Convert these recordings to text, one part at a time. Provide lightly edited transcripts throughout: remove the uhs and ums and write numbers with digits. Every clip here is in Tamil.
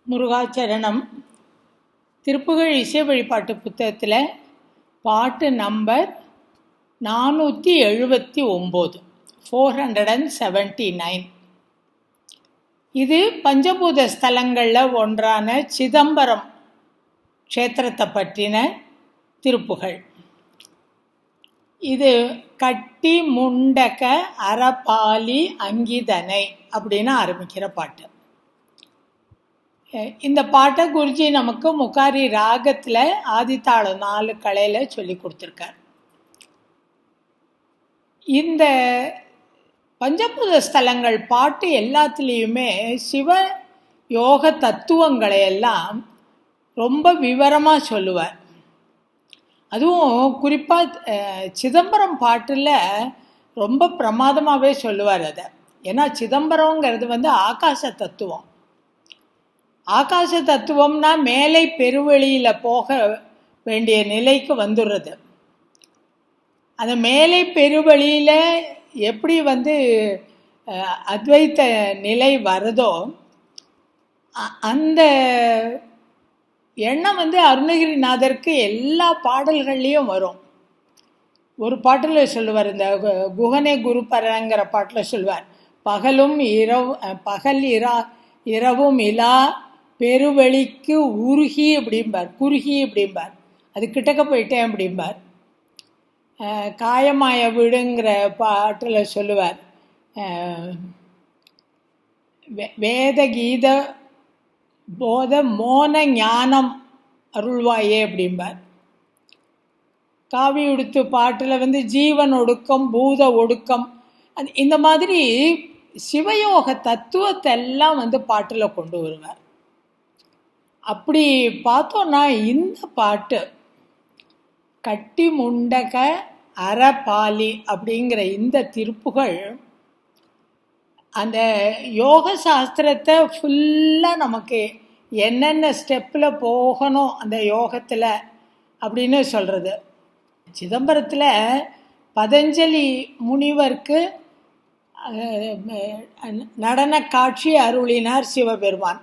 முருகாச்சரணம். திருப்புகழ் இசை வழிபாட்டு புத்தகத்தில் பாட்டு நம்பர் 479, 479. இது பஞ்சபூத ஸ்தலங்களில் ஒன்றான சிதம்பரம் க்ஷேத்திரத்தை பற்றின திருப்புகழ். இது கட்டி முண்டக அரபாலி அங்கிதனை அப்படின்னு ஆரம்பிக்கிற பாட்டு. இந்த பாட்டை குருஜி நமக்கு முக்காரி ராகத்தில் ஆதித்தாளம் 4 கலையில் சொல்லி கொடுத்துருக்கார். இந்த பஞ்சபூத ஸ்தலங்கள் பாட்டு எல்லாத்துலேயுமே சிவ யோக தத்துவங்களை எல்லாம் ரொம்ப விவரமாக சொல்லுவார். அதுவும் குறிப்பாக சிதம்பரம் பாட்டில் ரொம்ப பிரமாதமாகவே சொல்லுவார் அதை. ஏன்னா சிதம்பரங்கிறது ஆகாச தத்துவம். ஆகாச தத்துவம்னா மேலை பெருவெளியில் போக வேண்டிய நிலைக்கு வந்துடுறது. அந்த மேலை பெருவெளியில் எப்படி அத்வைத்த நிலை வருதோ அந்த எண்ணம் அருணகிரிநாதருக்கு எல்லா பாடல்கள்லேயும் வரும். ஒரு பாட்டில் சொல்லுவார், இந்த குகனே குருபரங்கிற பாட்டில் சொல்லுவார், பகல் இரவும் இலா பெருவெளிக்கு உருகி அப்படிம்பார், குறுகி அப்படிம்பார், அது கிட்டக்க போயிட்டேன் அப்படிம்பார். காயமாய வீடுங்கிற பாட்டில் சொல்லுவார், வேத கீத போத மோன ஞானம் அருள்வாயே அப்படிம்பார். காவி உடுத்து பாட்டில் ஜீவன் ஒடுக்கம் பூத ஒடுக்கம், இந்த மாதிரி சிவயோக தத்துவத்தை எல்லாம் பாட்டில் கொண்டு வருவார். அப்படி பார்த்தோன்னா இந்த பாட்டு கட்டி முண்டக அரபாலி அப்படிங்கிற இந்த திருப்புகள் அந்த யோக சாஸ்திரத்தை ஃபுல்லாக நமக்கு என்னென்ன ஸ்டெப்பில் போகணும் அந்த யோகத்தில் அப்படின்னு சொல்கிறது. சிதம்பரத்தில் பதஞ்சலி முனிவருக்கு நடன காட்சி அருளினார் சிவபெருமான்.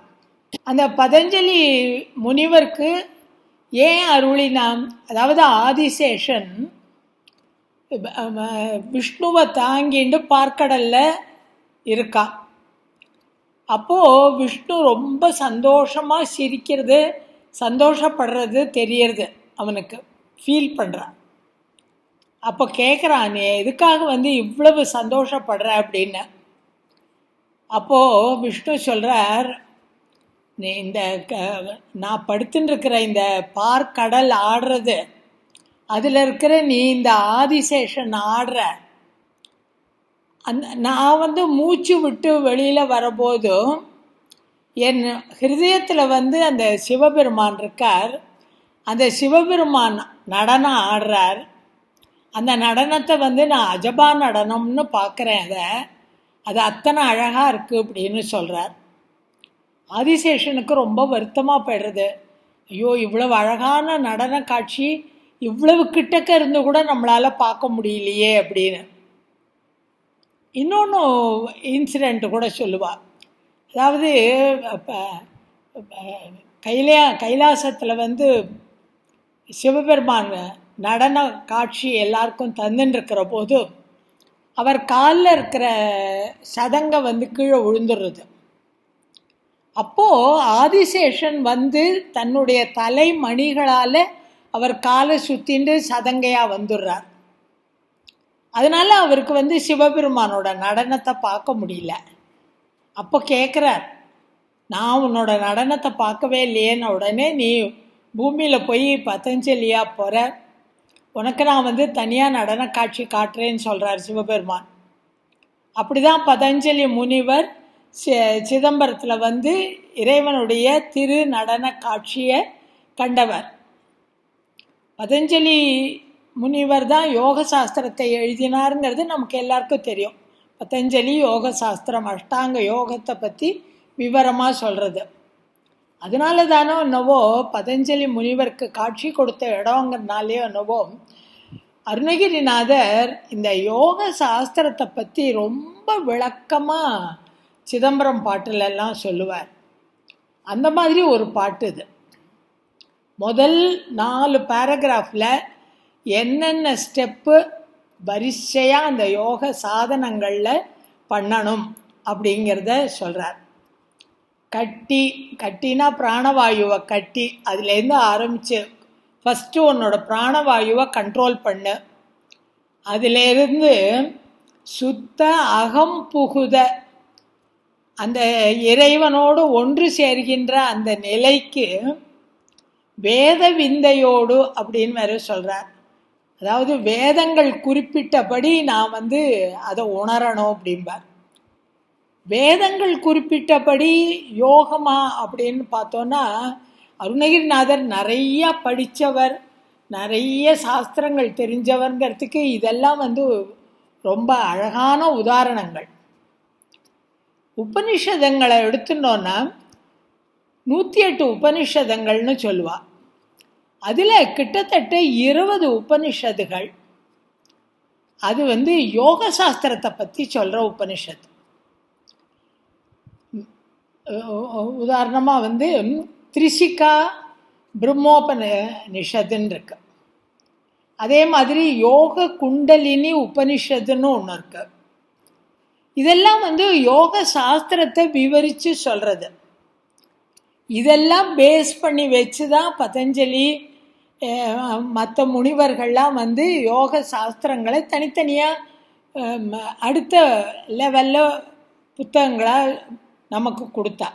அந்த பதஞ்சலி முனிவருக்கு ஏன் அருளினாம், அதாவது ஆதிசேஷன் விஷ்ணுவை தாங்கிட்டு பார்க்கடல்ல இருக்கான். அப்போது விஷ்ணு ரொம்ப சந்தோஷமாக சிரிக்கிறது, சந்தோஷப்படுறது தெரியறது, அவனுக்கு ஃபீல் பண்ணுறான். அப்போ கேட்குறான், நீ எதுக்காக இவ்வளவு சந்தோஷப்படுற அப்படின்னு. அப்போது விஷ்ணு சொல்கிறார், நீ இந்த நான் படுத்துன்னு இருக்கிற இந்த பார்க்கடல் ஆடுறது, அதில் இருக்கிற நீ இந்த ஆதிசேஷன் ஆடுற, நான் மூச்சு விட்டு வெளியில் வரபோதும் என் ஹிருதயத்தில் அந்த சிவபெருமான் இருக்கார். அந்த சிவபெருமான் நடனம் ஆடுறார். அந்த நடனத்தை நான் அஜபா நடனம்னு பார்க்குறேன். அது அத்தனை அழகாக இருக்குது அப்படின்னு சொல்கிறார். ஆதிசேஷனுக்கு ரொம்ப வருத்தமாக போய்டுறது. ஐயோ, இவ்வளவு அழகான நடன காட்சி இவ்வளவு கிட்டக்க இருந்து கூட நம்மளால் பார்க்க முடியலையே அப்படின்னு. இன்னொன்று இன்சிடெண்ட் கூட சொல்லுவாள். அதாவது கைலாசத்தில் சிவபெருமான் நடன காட்சி எல்லாருக்கும் தந்துட்டுருக்கிற போது அவர் காலில் இருக்கிற சதங்கை கீழே விழுந்துடுறது. அப்போது ஆதிசேஷன் தன்னுடைய தலைமணிகளால் அவர் காலை சுற்றிண்டு சதங்கையாக வந்துடுறார். அதனால் அவருக்கு சிவபெருமானோட நடனத்தை பார்க்க முடியல. அப்போ கேட்குறார், நான் உன்னோட நடனத்தை பார்க்கவே இல்லையேன்னு. உடனே நீ பூமியில் போய் பதஞ்சலியாக போகிற, உனக்கு நான் தனியாக நடன காட்சி காட்டுறேன்னு சொல்கிறார் சிவபெருமான். அப்படி தான் பதஞ்சலி முனிவர் சிதம்பரத்தில் இறைவனுடைய திரு நடன காட்சியை கண்டவர். பதஞ்சலி முனிவர் தான் யோக சாஸ்திரத்தை எழுதினாருங்கிறது நமக்கு எல்லாருக்கும் தெரியும். பதஞ்சலி யோக சாஸ்திரம், அஷ்டாங்க யோகத்தை பற்றி விவரமாக சொல்கிறது. அதனால தானோ என்னவோ பதஞ்சலி முனிவருக்கு காட்சி கொடுத்த இடங்கிறதுனாலே என்னவோ அருணகிரிநாதர் இந்த யோக சாஸ்திரத்தை பற்றி ரொம்ப விளக்கமாக சிதம்பரம் பாட்டிலெல்லாம் சொல்லுவார். அந்த மாதிரி ஒரு பாட்டு இது. முதல் 4 பேராகிராஃபில் என்னென்ன ஸ்டெப்பு வரிசையாக அந்த யோக சாதனங்களில் பண்ணணும் அப்படிங்கிறத சொல்கிறார். கட்டினா பிராணவாயுவை கட்டி அதுலேருந்து ஆரம்பித்து ஃபஸ்ட்டு உன்னோட பிராணவாயுவை கண்ட்ரோல் பண்ணு. அதிலேருந்து சுத்த அகம் புகுத அந்த இறைவனோடு ஒன்று சேர்கின்ற அந்த நிலைக்கு வேத விந்தையோடு அப்படின்னு வேற சொல்கிறார். அதாவது வேதங்கள் குறிப்பிட்டபடி நான் அதை உணரணும் அப்படிம்பார். வேதங்கள் குறிப்பிட்டபடி யோகமா அப்படின்னு பார்த்தோன்னா, அருணகிரிநாதர் நிறையா படித்தவர், நிறைய சாஸ்திரங்கள் தெரிஞ்சவர்ங்கிறதுக்கு இதெல்லாம் ரொம்ப அழகான உதாரணங்கள். உபனிஷதங்களை எடுத்துட்டோன்னா 108 உபனிஷதங்கள்னு சொல்லுவா. அதில் கிட்டத்தட்ட 20 உபனிஷதுகள் அது யோக சாஸ்திரத்தை பற்றி சொல்கிற உபனிஷத்து. உதாரணமாக திரிசிகா பிரம்மோபனிஷத்துன்னு இருக்கு. அதே மாதிரி யோக குண்டலினி உபனிஷத்துன்னு ஒன்று இருக்கு. இதெல்லாம் யோக சாஸ்திரத்தை விவரித்து சொல்கிறது. இதெல்லாம் பேஸ் பண்ணி வச்சு தான் பதஞ்சலி மற்ற முனிவர்கள்லாம் யோக சாஸ்திரங்களை தனித்தனியாக அடுத்த லெவலில் புத்தகங்களாக நமக்கு கொடுத்தா.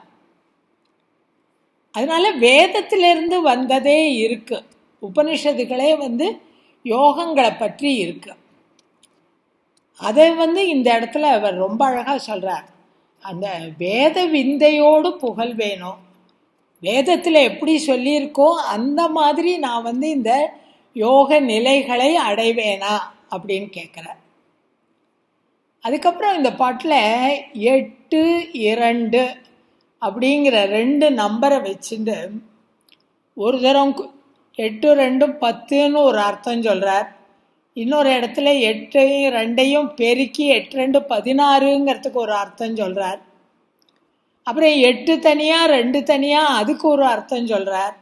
அதனால வேதத்திலிருந்து வந்ததே இருக்கு. உபனிஷத்துகளே யோகங்களை பற்றி இருக்கு. அதை இந்த இடத்துல அவர் ரொம்ப அழகாக சொல்கிறார். அந்த வேத விந்தையோடு புகழ் வேணும். வேதத்தில் எப்படி சொல்லியிருக்கோ அந்த மாதிரி நான் இந்த யோக நிலைகளை அடைவேனா அப்படின்னு கேட்குறார். அதுக்கப்புறம் இந்த பாட்டில் 8, 2 அப்படிங்கிற 2 நம்பரை வச்சுட்டு ஒரு தரம் 8, 2, 10ன்னு ஒரு அர்த்தம் சொல்கிறார். இன்னொரு இடத்துல 8, 2 பெருக்கி 8, 2, 16ங்கிறதுக்கு ஒரு அர்த்தம் சொல்கிறார். அப்புறம் 8 தனியாக 2 தனியாக அதுக்கு ஒரு அர்த்தம் சொல்கிறார்.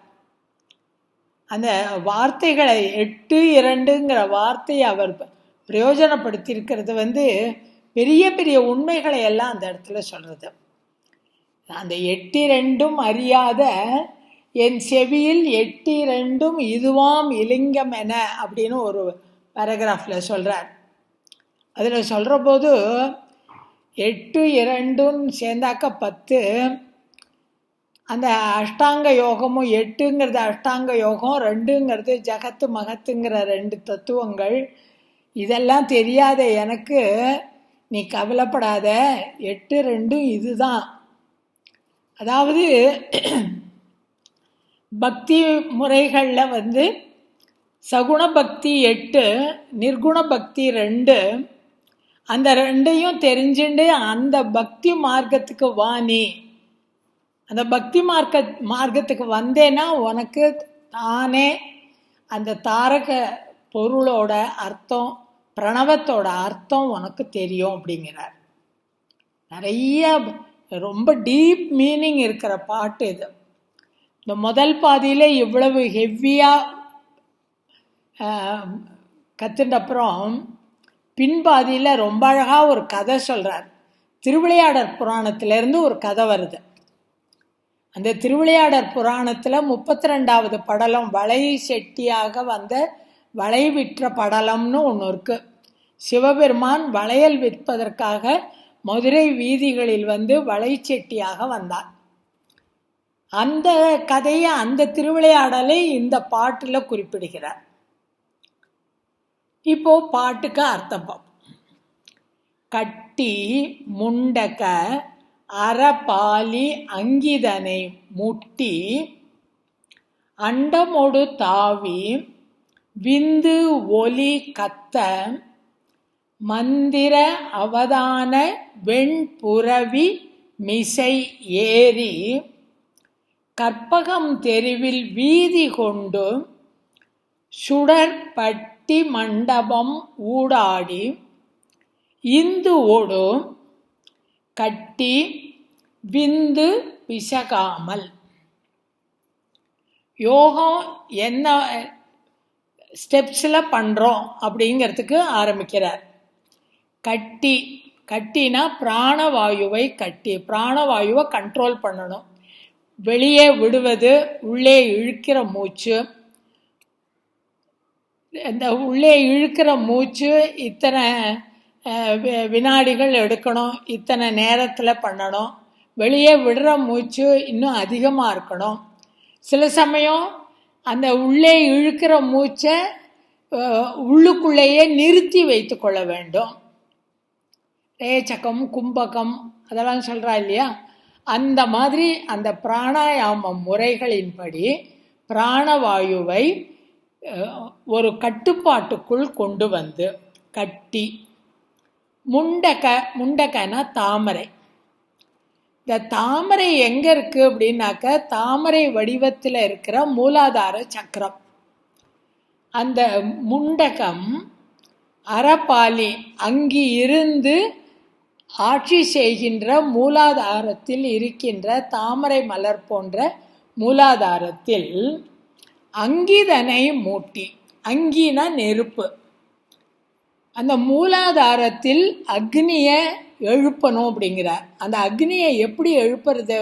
அந்த வார்த்தைகளை 8, 2ங்கிற வார்த்தையை அவர் பிரயோஜனப்படுத்தியிருக்கிறது பெரிய பெரிய உண்மைகளை எல்லாம் அந்த இடத்துல சொல்கிறது. அந்த 8, 2 அறியாத என் செவியில் 8, 2 இதுவாம் இலிங்கம் என அப்படின்னு ஒரு பேராகிராஃபில் சொல்கிறார். அதில் சொல்கிற போது 8, 2 சேர்ந்தாக்க 10. அந்த அஷ்டாங்க யோகமும் 8ங்கிறது அஷ்டாங்க யோகம், 2ங்கிறது ஜகத்து மகத்துங்கிற 2 தத்துவங்கள். இதெல்லாம் தெரியாத எனக்கு நீ கவலைப்படாத, 8, 2 இதுதான். அதாவது பக்தி முறைகளில் சகுண பக்தி 8, நிர்குண பக்தி 2. அந்த 2ஐயும் தெரிஞ்சுண்டு அந்த பக்தி மார்க்கத்துக்கு வா. நீ அந்த பக்தி மார்க்கத்துக்கு வந்தேன்னா உனக்கு தானே அந்த தாரக பொருளோட அர்த்தம், பிரணவத்தோட அர்த்தம் உனக்கு தெரியும் அப்படிங்கிறார். நிறைய ரொம்ப டீப் மீனிங் இருக்கிற பாட்டு இது. இந்த முதல் பாதியில் இவ்வளவு ஹெவியாக கற்றுண்டப்புறம் பின்பாதியில் ரொம்ப அழகாக ஒரு கதை சொல்கிறார். திருவிளையாடற் புராணத்திலேருந்து ஒரு கதை வருது. அந்த திருவிளையாடற் புராணத்தில் 32வது படலம் வளை செட்டியாக வந்த வளை விற்ற படலம்னு ஒன்று இருக்குது. சிவபெருமான் வளையல் விற்பதற்காக மதுரை வீதிகளில் வளை செட்டியாக வந்தார். அந்த கதையை, அந்த திருவிளையாடலை இந்த பாட்டில் குறிப்பிடுகிறார். இப்போ பாட்டுக்கு அர்த்தம் பார்ப்போம். கட்டி முண்டக அறபாலி அங்கிதனை முட்டி அண்டமொடு தாவி விந்து ஒலி கத்த மந்திர அவதான வெண்புறவி மிசை ஏறி கற்பகம் தெருவில் வீதி கொண்டு சுடற்பட்டி மண்டபம் ஊடாடி இந்து ஓடு கட்டி விந்து பிசகாமல். யோகம் என்ன ஸ்டெப்ஸில் பண்ணுறோம் அப்படிங்கிறதுக்கு ஆரம்பிக்கிறார். கட்டினா பிராணவாயுவை பிராணவாயுவை கண்ட்ரோல் பண்ணணும். வெளியே விடுவது, உள்ளே இழுக்கிற மூச்சு. இந்த உள்ளே இழுக்கிற மூச்சு இத்தனை வினாடிகள் எடுக்கணும், இத்தனை நேரத்தில் பண்ணணும். வெளியே விடுற மூச்சு இன்னும் அதிகமாக இருக்கணும். சில சமயம் அந்த உள்ளே இழுக்கிற மூச்சை உள்ளுக்குள்ளேயே நிறுத்தி வைத்து கொள்ள வேண்டும். ரேச்சகம், கும்பகம் அதெல்லாம் சொல்கிறா இல்லையா, அந்த மாதிரி அந்த பிராணாயாம முறைகளின்படி பிராணவாயுவை ஒரு கட்டுப்பாட்டுக்குள் கொண்டு வந்து கட்டி. முண்டகனா தாமரை. இந்த தாமரை எங்கே இருக்குது அப்படின்னாக்க, தாமரை வடிவத்தில் இருக்கிற மூலாதார சக்கரம். அந்த முண்டகம் அறப்பாலி அங்கி இருந்து ஆட்சி செய்கின்ற மூலாதாரத்தில் இருக்கின்ற தாமரை மலர் போன்ற மூலாதாரத்தில் அங்கிதனை மூட்டி. அங்கினா நெருப்பு. அந்த மூலாதாரத்தில் அக்னியை எழுப்பணும் அப்படிங்கிறார். அந்த அக்னியை எப்படி எழுப்புறது?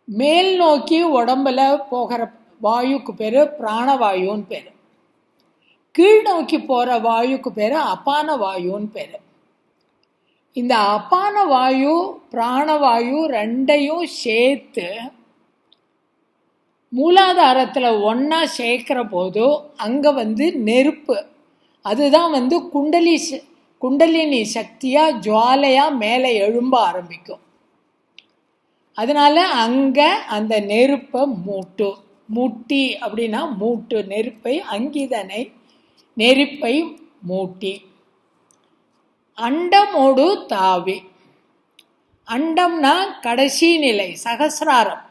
மேல் நோக்கி உடம்புல போகிற வாயுக்கு பேர் பிராணவாயுன்னு பேர். கீழ் நோக்கி போகிற வாயுக்கு பேர் அபான வாயுன்னு பேர். இந்த அபான வாயு பிராணவாயு ரெண்டையும் சேர்த்து மூலாதாரத்தில் ஒன்றா சேர்க்கிற போது அங்கே நெருப்பு, அதுதான் குண்டலினி சக்தியாக ஜுவாலையாக மேலே எழும்ப ஆரம்பிக்கும். அதனால அங்கே அந்த நெருப்பை மூட்டி அப்படின்னா மூட்டு நெருப்பை, அங்கிதனை நெருப்பை மூட்டி. அண்டமோடு தாவி. அண்டம்னா கடைசி நிலை, சகசிராரம்.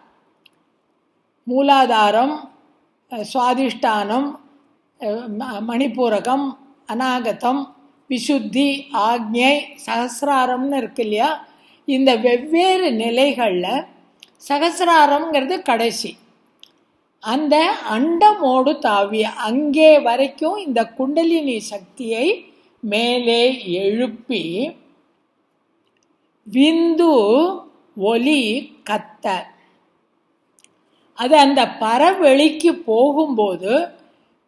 மூலாதாரம், சுவாதிஷ்டானம், மணிப்பூரகம், அநாகதம், விசுத்தி, ஆக்ஞை, சகசிராரம்னு இருக்கு இல்லையா. இந்த வெவ்வேறு நிலைகளில் சகசிராரம்ங்கிறது கடைசி. அந்த அண்டமோடு தாவி அங்கே வரைக்கும் இந்த குண்டலினி சக்தியை மேலே எழுப்பி விந்து ஒலி கத்த. அது அந்த பரவெளிக்கு போகும்போது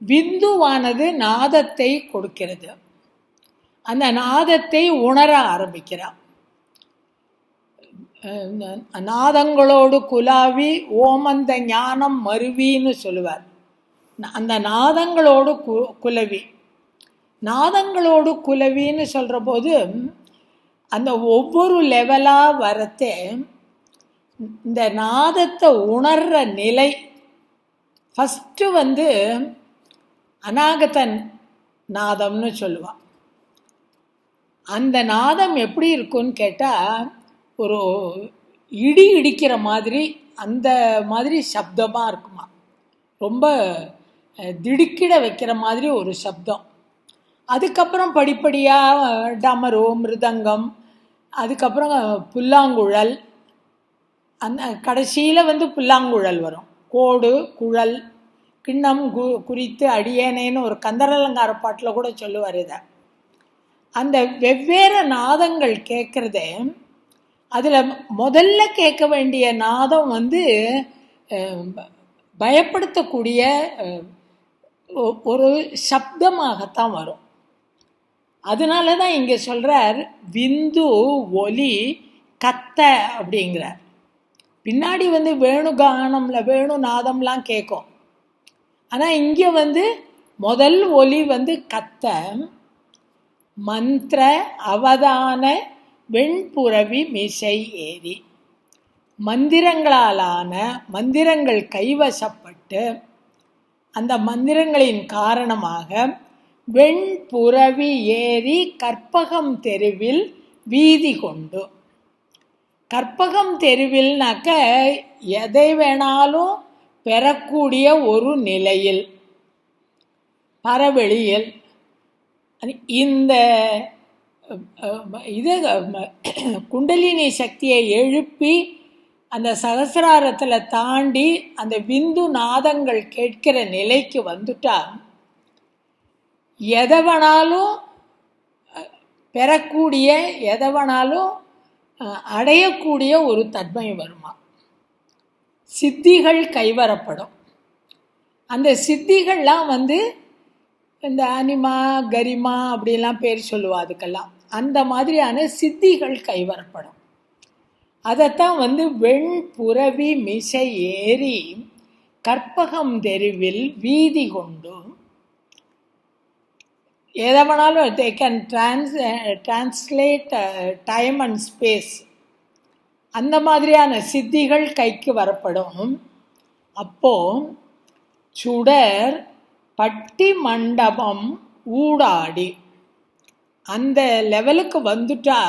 விந்துவானது நாதத்தை கொடுக்கிறது. அந்த நாதத்தை உணர ஆரம்பிக்கிறார். நாதங்களோடு குலாவி ஓமந்த ஞானம் மருவின்னு சொல்லுவார். அந்த நாதங்களோடு குலவி. நாதங்களோடு குலவின்னு சொல்கிற போது அந்த ஒவ்வொரு லெவலாக வரத்தே இந்த நாதத்தை உணர்ற நிலை ஃபஸ்ட்டு அநாகதன் நாதம்னு சொல்லுவாள். அந்த நாதம் எப்படி இருக்குன்னு கேட்டால் ஒரு இடி இடிக்கிற மாதிரி, அந்த மாதிரி சப்தமாக இருக்குமா. ரொம்ப திடுக்கிட வைக்கிற மாதிரி ஒரு சப்தம். அதுக்கப்புறம் படிப்படியாக டமரு, மிருதங்கம், அதுக்கப்புறம் புல்லாங்குழல், அந்த கடைசியில் புல்லாங்குழல் வரும். கோடு, குழல், கிண்ணம் குறித்து அடியேனேன்னு ஒரு கந்தரலங்கார பாட்டில் கூட சொல்லுவார் இதை. அந்த வெவ்வேறு நாதங்கள் கேட்குறதே, அதில் முதல்ல கேட்க வேண்டிய நாதம் பயப்படுத்தக்கூடிய ஒரு சப்தமாகத்தான் வரும். அதனால தான் இங்கே சொல்கிறார் விந்து ஒலி கத்த அப்படிங்கிறார். பின்னாடி வேணுகானம்ல வேணு நாதம்லாம் கேட்கும். ஆனால் இங்கே முதல் ஒலி கத்த. மந்திர அவதான வெண்புறவி மிசை ஏறி. மந்திரங்கள் கைவசப்பட்டு அந்த மந்திரங்களின் காரணமாக வெண்புறவி ஏறி கற்பகம் தெருவில் வீதி கொண்டு. கற்பகம் தெருவில்னாக்க எதை வேணாலும் பெறக்கூடிய ஒரு நிலையில், பரவெளியில் இந்த குண்டலினி சக்தியை எழுப்பி அந்த சகசிராரத்தில் தாண்டி அந்த விந்து நாதங்கள் கேட்கிற நிலைக்கு வந்துட்டா எதவனாலும் பெறக்கூடிய, எதவனாலும் அடையக்கூடிய ஒரு தன்மை வருமா. சித்திகள் கைவரப்படும். அந்த சித்திகள்லாம் இந்த அனிமா கரிமா அப்படிலாம் பேர் சொல்லுவா. அதுக்கெல்லாம் அந்த மாதிரியான சித்திகள் கைவரப்படும். அதைத்தான் வெண்புறவி மிசை ஏறி கற்பகம் தெருவில் வீதி கொண்டு எதவனாலும் they can translate time and space. அந்த மாதிரியான சித்திகள் கைக்கு வரப்படும். அப்போ சுடர் பட்டி மண்டபம் ஊடாடி அந்த லெவலுக்கு வந்துட்டா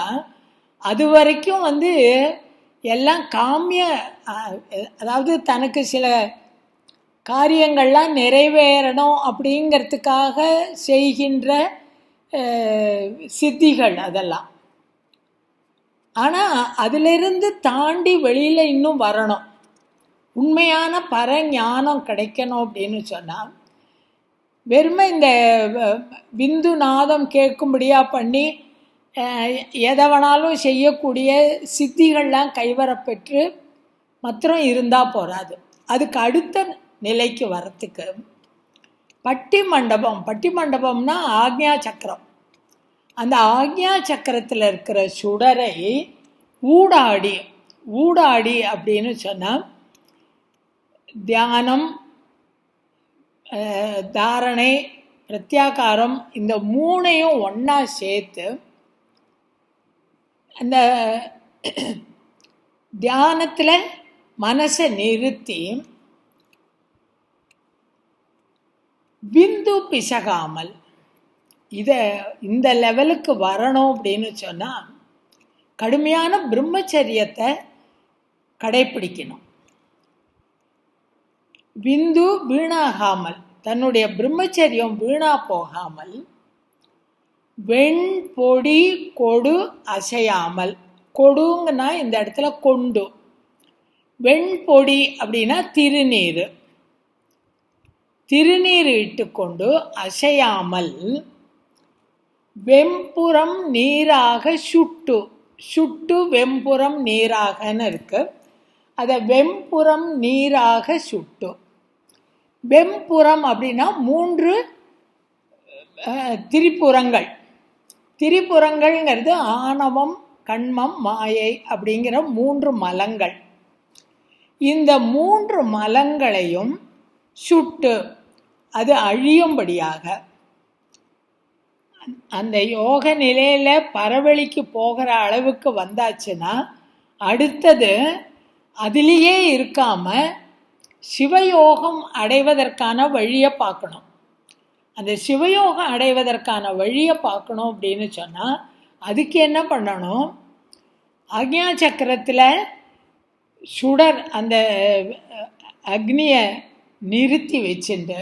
அது வரைக்கும் எல்லாம் காமிய, அதாவது தனக்கு சில காரியங்கள்லாம் நிறைவேறணும் அப்படிங்கிறதுக்காக செய்கின்ற சித்திகள் அதெல்லாம். ஆனால் அதிலிருந்து தாண்டி வெளியில் இன்னும் வரணும். உண்மையான பரஞானம் கிடைக்கணும் அப்படின்னு சொன்னால் வெறுமை இந்த விந்து நாதம் கேட்கும்படியாக பண்ணி எதவனாலும் செய்யக்கூடிய சித்திகள்லாம் கைவரப்பெற்று மாத்திரம் இருந்தால் போகாது. அதுக்கு அடுத்த நிலைக்கு வரத்துக்கு பட்டி மண்டபம், பட்டி மண்டபம்னா ஆக்ஞா சக்கரம். அந்த ஆக்ஞா சக்கரத்தில் இருக்கிற சுடரை ஊடாடி, ஊடாடி அப்படின்னு சொன்னால் தியானம், தாரணை, பிரத்யாகாரம் இந்த மூணையும் ஒன்றா சேர்த்து அந்த தியானத்தில் மனசை நிறுத்தி விந்து பிசகாமல் இந்த லெவலுக்கு வரணும் அப்படின்னு சொன்னால் கடுமையான பிரம்மச்சரியத்தை கடைப்பிடிக்கணும். விந்து வீணாகாமல், தன்னுடைய பிரம்மச்சரியம் வீணா போகாமல், வெண்பொடி கொடு அசையாமல், கொடுங்கன்னா இந்த இடத்துல கொண்டு, வெண்பொடி அப்படின்னா திருநீர், திருநீர் இட்டுக்கொண்டு அசையாமல் வெம்புறம் நீராக சுட்டு, சுட்டு வெம்புறம் நீராகன்னு இருக்கு. அதை வெம்புறம் நீராக சுட்டு. வெம்புறம் அப்படின்னா 3 திரிபுரங்கள். திரிபுரங்கள்ங்கிறது ஆணவம், கண்மம், மாயை அப்படிங்கிற 3 மலங்கள். இந்த 3 மலங்களையும் சுட்டு அது அழியும்படியாக அந்த யோக நிலையில பரவழிக்கு போகிற அளவுக்கு வந்தாச்சுன்னா அடுத்தது அதிலேயே இருக்காம சிவயோகம் அடைவதற்கான வழியை பார்க்கணும். அந்த சிவயோகம் அடைவதற்கான வழியை பார்க்கணும் அப்படின்னு சொன்னால் அதுக்கு என்ன பண்ணணும்? ஆக்ஞா சக்கரத்தில் சுடர் அந்த அக்னியை நிறுத்தி வச்சுட்டு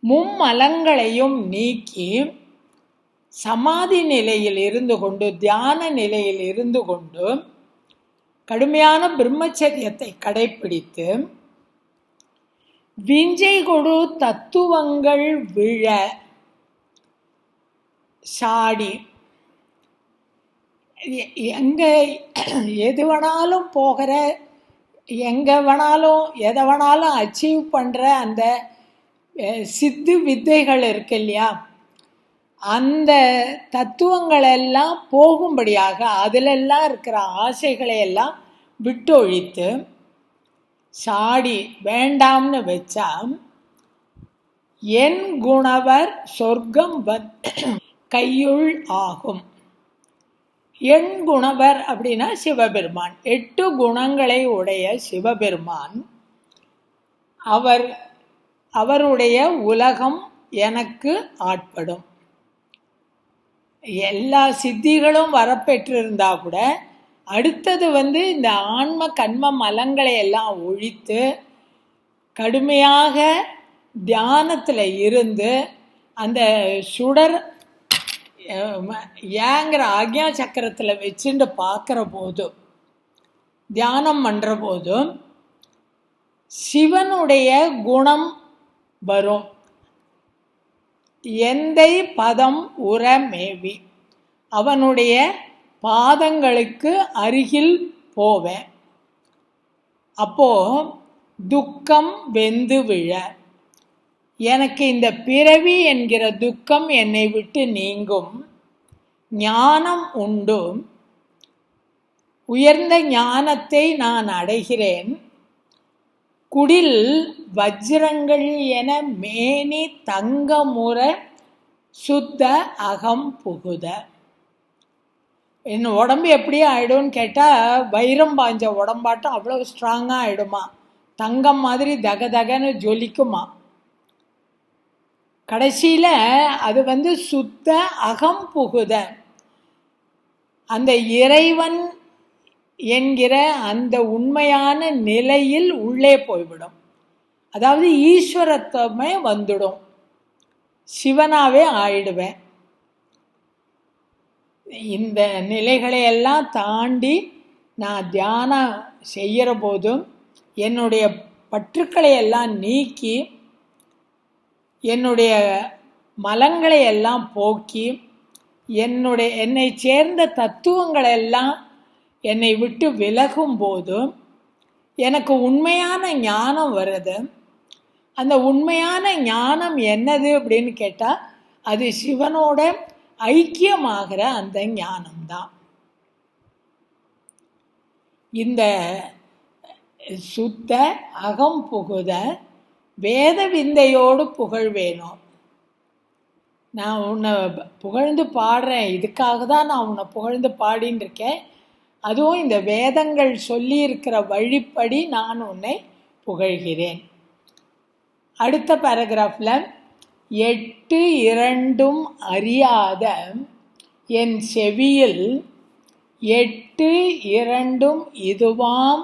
மும்மலங்களையும் நீக்கி சமாதி நிலையில் இருந்து கொண்டு, தியான நிலையில் இருந்து கொண்டு கடுமையான பிரம்மச்சரியத்தை கடைப்பிடித்து விஞ்சை கொடு தத்துவங்கள் விழ சாடி எங்கே எது வேணாலும் போகிற, எங்கே வேணாலும் எதை வேணாலும் அச்சீவ் பண்ணுற அந்த சித்து வித்தைகள் இருக்கு இல்லையா, அந்த தத்துவங்களெல்லாம் போகும்படியாக அதிலெல்லாம் இருக்கிற ஆசைகளை எல்லாம் விட்டொழித்து சாடி வேண்டாம்னு வச்சா என் குணவர் சொர்க்கம் கையுள் ஆகும். எண் குணவர் அப்படின்னா சிவபெருமான். 8 குணங்களை உடைய சிவபெருமான், அவருடைய உலகம் எனக்கு ஆட்படும். எல்லா சித்திகளும் வரப்பெற்றிருந்தா கூட அடுத்தது இந்த ஆன்ம கண்ம மலங்களை எல்லாம் ஒழித்து கடுமையாக தியானத்தில் இருந்து அந்த சுடர் ஏங்கிற ஆக்ஞா சக்கரத்தில் வச்சுட்டு பார்க்குற போது தியானம் பண்ணுற போதும் சிவனுடைய குணம் வரும். எந்தை பதம் உரமேவி, அவனுடைய பாதங்களுக்கு அருகில் போவேன். அப்போ துக்கம் வெந்து விழ, எனக்கு இந்த பிறவி என்கிற துக்கம் என்னை விட்டு நீங்கும். ஞானம் உண்டு, உயர்ந்த ஞானத்தை நான் அடைகிறேன். குடில் வஜ்ரங்கள் என மேனி தங்கமுற சுத்த அகம் புகுத. என் உடம்பு எப்படி ஆயிடும்னு கேட்டால், வைரம் பாஞ்ச உடம்பாட்டம் அவ்வளோ ஸ்ட்ராங்காக ஆகிடுமா, தங்கம் மாதிரி தகதகன்னு ஜொலிக்குமா. கடைசியில் அது சுத்த அகம் புகுத, அந்த இறைவன் என்கிற அந்த உண்மையான நிலையில் உள்ளே போய்விடும். அதாவது ஈஸ்வரத்தமே வந்துடும், சிவனாவே ஆயிடுவேன். இந்த நிலைகளையெல்லாம் தாண்டி நான் தியானம் செய்கிற போதும் என்னுடைய பற்றுக்களை எல்லாம் நீக்கி, என்னுடைய மலங்களை எல்லாம் போக்கி, என்னை சேர்ந்த தத்துவங்களெல்லாம் என்னை விட்டு விலகும் போதும் எனக்கு உண்மையான ஞானம் வருது. அந்த உண்மையான ஞானம் என்னது அப்படின்னு கேட்டால், அது சிவனோட ஐக்கியமாகிற அந்த ஞானம்தான். இந்த சுத்த அகம் புகுத வேத விந்தையோடு புகழ்வேணும். நான் உன்னை புகழ்ந்து பாடுறேன், இதுக்காக தான் நான் உன்னை புகழ்ந்து பாடின்னு இருக்கேன். அதுவும் இந்த வேதங்கள் சொல்லி இருக்கிற வழிப்படி நான் உன்னை புகழ்கிறேன். அடுத்த பேராகிராஃபில், 8 2 அறியாத என் செவியில் 8 2 இதுவாம்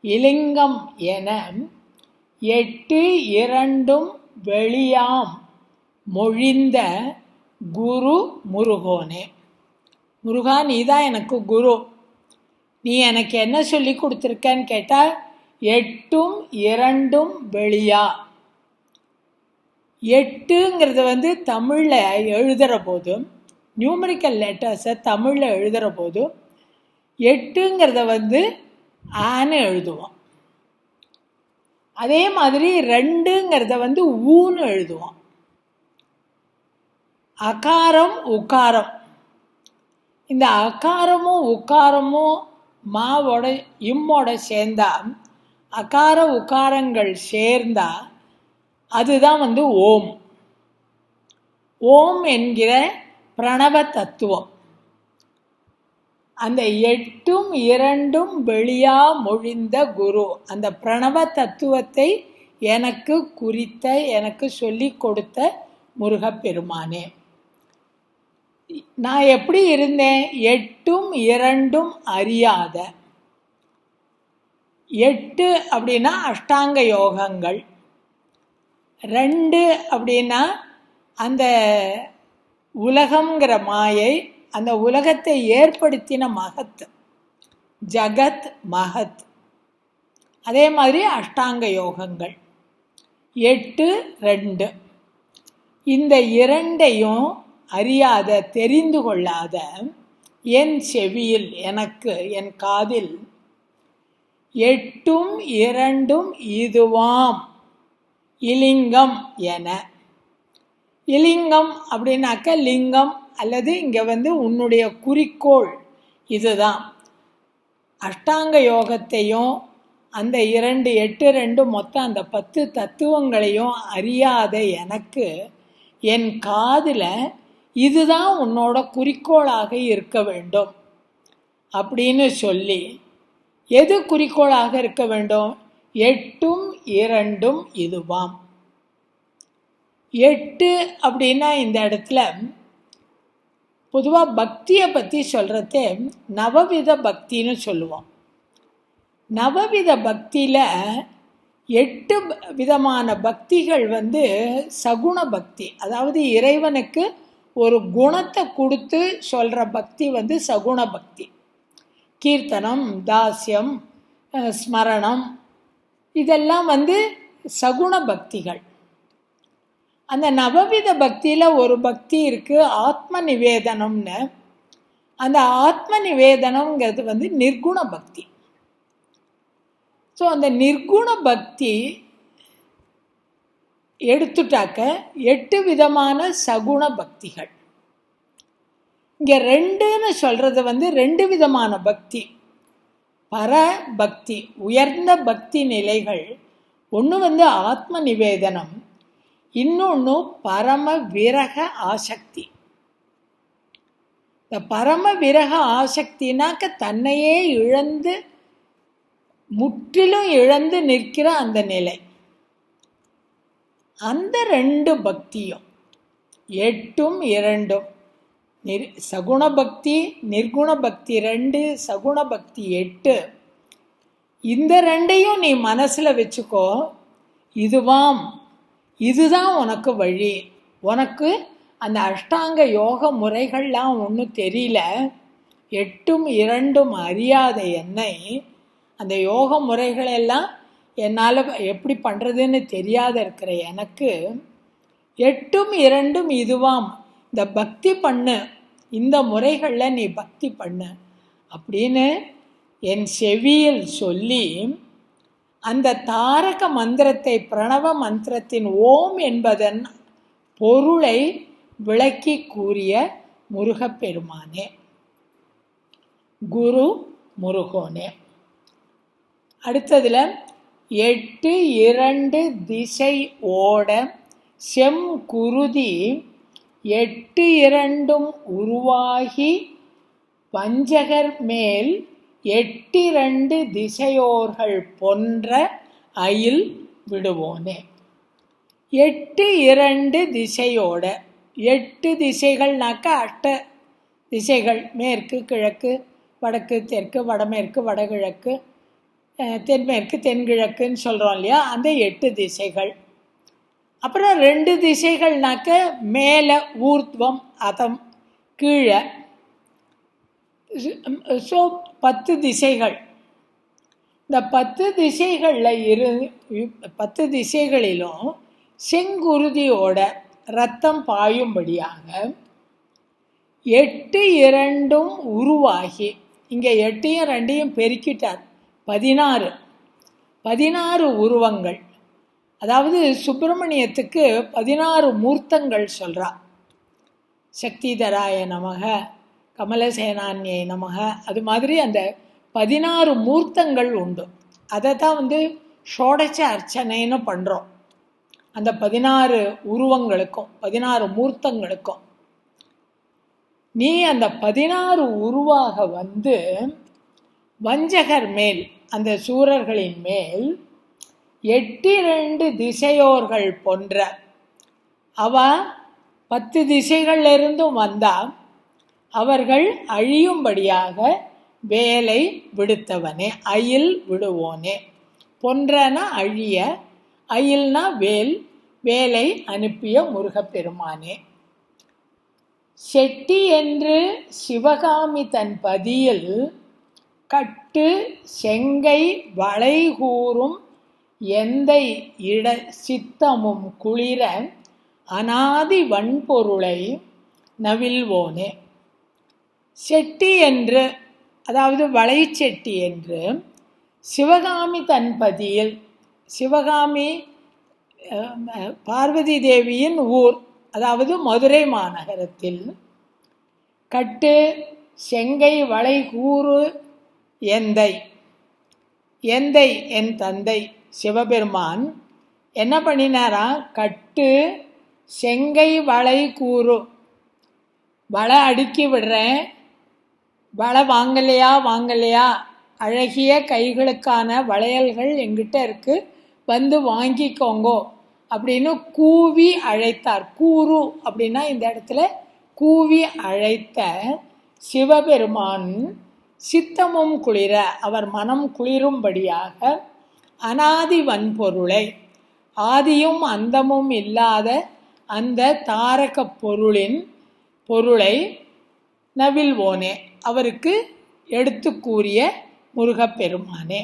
இலிங்கம் என 8 2 வெளியாம் மொழிந்த குரு முருகோனே. முருகா, நீ தான் எனக்கு குரு. நீ எனக்கு என்ன சொல்லி கொடுத்துருக்கன்னு கேட்டால், 8 2 வெளியா. 8ங்கிறது தமிழில் எழுதுகிற போதும், நியூமரிக்கல் லெட்டர்ஸை தமிழில் எழுதுகிற போதும் 8ங்கிறத ஆன்னு எழுதுவோம். அதே மாதிரி 2ங்கிறத ஊன்னு எழுதுவோம். அகாரம் உக்காரம், இந்த அகாரமும் உக்காரமும் மாவோட இம்மோட சேர்ந்தா, அகார உக்காரங்கள் சேர்ந்தா அதுதான் ஓம். ஓம் என்கிற பிரணவ தத்துவம். அந்த 8 2 வெளியா மொழிந்த குரு, அந்த பிரணவ தத்துவத்தை எனக்கு குறித்த, எனக்கு சொல்லி கொடுத்த முருகப்பெருமானே. நான் எப்படி இருந்தேன்? 8 2 அறியாத. 8 அப்படின்னா அஷ்டாங்க யோகங்கள், 2 அப்படின்னா அந்த உலகம்ங்கிற மாயை, அந்த உலகத்தை ஏற்படுத்தின மகத், ஜகத் மகத். அதே மாதிரி அஷ்டாங்க யோகங்கள் 8 2. இந்த 2ஐயும் அறியாத, தெரிந்து கொள்ளாத என் செவியில், எனக்கு என் காதில் 8 2 இதுவாம் இலிங்கம் என. இலிங்கம் அப்படின்னாக்க லிங்கம், அல்லது இங்கே உன்னுடைய குறிக்கோள் இதுதான். அஷ்டாங்க யோகத்தையும் அந்த 2 8 2 மொத்தம் அந்த 10 தத்துவங்களையும் அறியாத எனக்கு என் காதில் இதுதான் உன்னோட குறிக்கோளாக இருக்க வேண்டும் அப்படின்னு சொல்லி, எது குறிக்கோளாக இருக்க வேண்டும்? 8 2 இதுவாம். 8 அப்படின்னா இந்த இடத்துல பொதுவாக பக்தியை பற்றி சொல்கிறதே நவவித பக்தின்னு சொல்லுவோம். நவவித பக்தியில் 8 விதமான பக்திகள் சகுண பக்தி. அதாவது இறைவனுக்கு ஒரு குணத்தை கொடுத்து சொல்கிற பக்தி சகுண பக்தி. கீர்த்தனம், தாஸ்யம், ஸ்மரணம், இதெல்லாம் சகுண பக்திகள். அந்த நவவித பக்தியில் ஒரு பக்தி இருக்குது, ஆத்ம நிவேதனம்னு. அந்த ஆத்ம நிவேதனம்ங்கிறது நிர்குண பக்தி. ஸோ அந்த நிர்குண பக்தி எடுத்துட்டாக்க 8 விதமான சகுண பக்திகள். இங்கே 2ன்னு சொல்கிறது 2 விதமான பக்தி. பரபக்தி, உயர்ந்த பக்தி நிலைகள். ஒன்று ஆத்ம நிவேதனம், இன்னொன்று பரம விரக ஆசக்தி. இந்த பரம விரக ஆசக்தினாக்க தன்னையே இழந்து, முற்றிலும் இழந்து நிற்கிற அந்த நிலை. அந்த 2 பக்தியும் 8ம் 2ம் சகுண பக்தி, நிர்குண பக்தி 2, சகுண பக்தி 8. இந்த 2ஐயும் நீ மனசில் வச்சுக்கோ. இதுதான் உனக்கு வழி. உனக்கு அந்த அஷ்டாங்க யோக முறைகள்லாம் ஒன்றும் தெரியல. 8ம் 2ம் அறியாத என்னை அந்த யோக முறைகளெல்லாம் என்னால் எப்படி பண்ணுறதுன்னு தெரியாத இருக்கிற எனக்கு 8ம் 2ம் இதுவாம், இந்த பக்தி பண்ணு, இந்த முறைகளில் நீ பக்தி பண்ணு அப்படின்னு என் செவியில் சொல்லி அந்த தாரக மந்திரத்தை, பிரணவ மந்திரத்தின் ஓம் என்பதன் பொருளை விளக்கி கூறிய முருகப்பெருமானே, குரு முருகோனே. அடுத்ததில் 8 2 திசை ஓட செம்குருதி 8 2ம் உருவாகி பஞ்சகர் மேல் 8 2 திசையோர்கள் பொன்ற அயில் விடுவோனே. 8 2 திசையோட, 8 திசைகள்னாக்க 8 திசைகள், மேற்கு கிழக்கு வடக்கு தெற்கு வடமேற்கு வடகிழக்கு தென்மேற்கு தென்கிழக்குன்னு சொல்கிறோம் இல்லையா, அந்த 8 திசைகள். அப்புறம் 2 திசைகள்னாக்க மேலே ஊர்த்வம் அதம் கீழே. ஸோ 10 திசைகள். இந்த 10 திசைகளில் 10 திசைகளிலும் செங்குருதியோட ரத்தம் பாயும்படியாக 8 2ம் உருவாகி, இங்கே 8யும் 2யும் பெருக்கிட்டார், 16 உருவங்கள். அதாவது சுப்பிரமணியத்துக்கு 16 மூர்த்தங்கள் சொல்கிறா. சக்திதராய நமக, கமலசேனான்யை நமக, அது மாதிரி அந்த 16 மூர்த்தங்கள் உண்டு. அதை தான் ஷோடச அர்ச்சனைன்னு பண்ணுறோம். அந்த 16 உருவங்களுக்கும் 16 மூர்த்தங்களுக்கும் நீ அந்த 16 உருவாக வஞ்சகர் மேல், அந்த சூரர்களின் மேல் 8 2 திசையோர்கள் போன்ற, அவ 10 திசைகளிலிருந்தும் வந்தா அவர்கள் அழியும்படியாக வேலை விடுத்தவனே, அயில் விடுவோனே. பொன்றனா அழிய, அயில்னா வேல், வேலை அனுப்பிய முருகப்பெருமானே. செட்டி என்று சிவகாமி தன் பதியில் கட்டு செங்கை வளைகூறும் எந்தை இட சித்தமும் குளிர அனாதி வன்பொருளை நவில்வோனே. செட்டி என்று, அதாவது வளைச்செட்டி என்று சிவகாமி தன் பதியில், சிவகாமி பார்வதி தேவியின் ஊர், அதாவது மதுரை மாநகரத்தில் கட்டு செங்கை வளைகூறு எந்தை, எந்தை என் தந்தை சிவபெருமான் என்ன பண்ணினாரா, கட்டு செங்கை வளைகூறு, வளை அடுக்கி விடுறேன், வளை வாங்கலையா, அழகிய கைகளுக்கான வளையல்கள் எங்கிட்ட இருக்குது, வாங்கிக்கோங்கோ அப்படின்னு கூவி அழைத்தார். கூறு அப்படின்னா இந்த இடத்துல கூவி அழைத்த சிவபெருமான் சித்தமும் குளிர, அவர் மனம் குளிரும்படியாக அனாதி வன்பொருளை, ஆதியும் அந்தமும் இல்லாத அந்த தாரக பொருளின் பொருளை நவில்வோனே, அவருக்கு எடுத்து கூறிய முருகப்பெருமானே.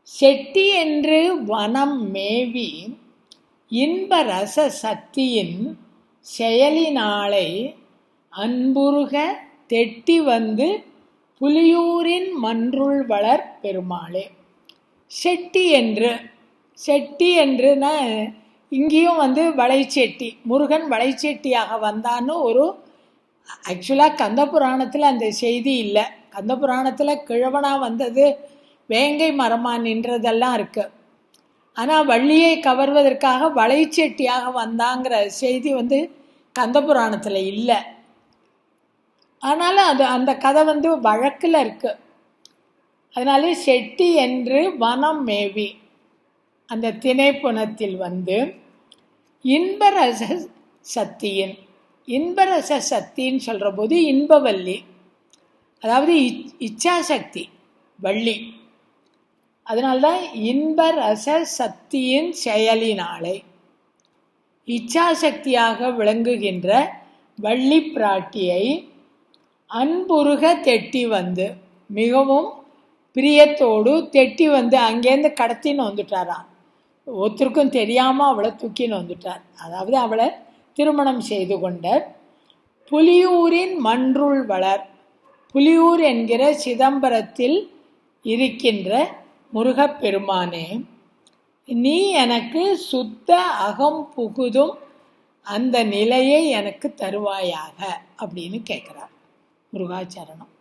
செட்டி என்று வனம் மேவி இன்ப ரச சக்தியின் செயலினாளை அன்புருக தெட்டி வந்து புலியூரின் மன்றுள் வளர் பெருமாளே. செட்டி என்றுனா இங்கேயும் வந்து வளைச்செட்டி, முருகன் வளைச்செட்டியாக வந்தான்னு ஒரு ஆக்சுவலாக கந்த புராணத்தில் அந்த செய்தி இல்லை. கந்த புராணத்தில் கிழவனாக வந்தது வேங்கை மரமா நின்றதெல்லாம் இருக்குது. ஆனால் வள்ளியை கவர்வதற்காக வளைச்செட்டியாக வந்தாங்கிற செய்தி வந்து கந்த புராணத்தில் இல்லை. ஆனாலும் அந்த கதை வந்து வழக்கில் இருக்குது. அதனால செட்டி என்று வனம் மேவி அந்த திணைப்புணத்தில் வந்து இன்பரச சக்தியின், இன்பரச சக்தின்னு சொல்கிற போது இன்பவல்லி, அதாவது இச்சாசக்தி வள்ளி. அதனால்தான் இன்பரச சக்தியின் செயலினாலே இச்சாசக்தியாக விளங்குகின்ற வள்ளி பிராட்டியை அன்புருக தெட்டி வந்து, மிகவும் பிரியத்தோடு தெட்டி வந்து அங்கேருந்து கடத்தின்னு வந்துட்டாராம். ஒருத்தருக்கும் தெரியாமல் அவளை தூக்கின்னு வந்துட்டார். அதாவது அவளை திருமணம் செய்து கொண்டார். புலியூரின் மன்றுள் வளர், புலியூர் என்கிற சிதம்பரத்தில் இருக்கின்ற முருகப்பெருமானே, நீ எனக்கு சுத்த அகம் புகுதும் அந்த நிலையை எனக்கு தருவாயாக அப்படின்னு கேட்குறார். முருகாச்சரணம்.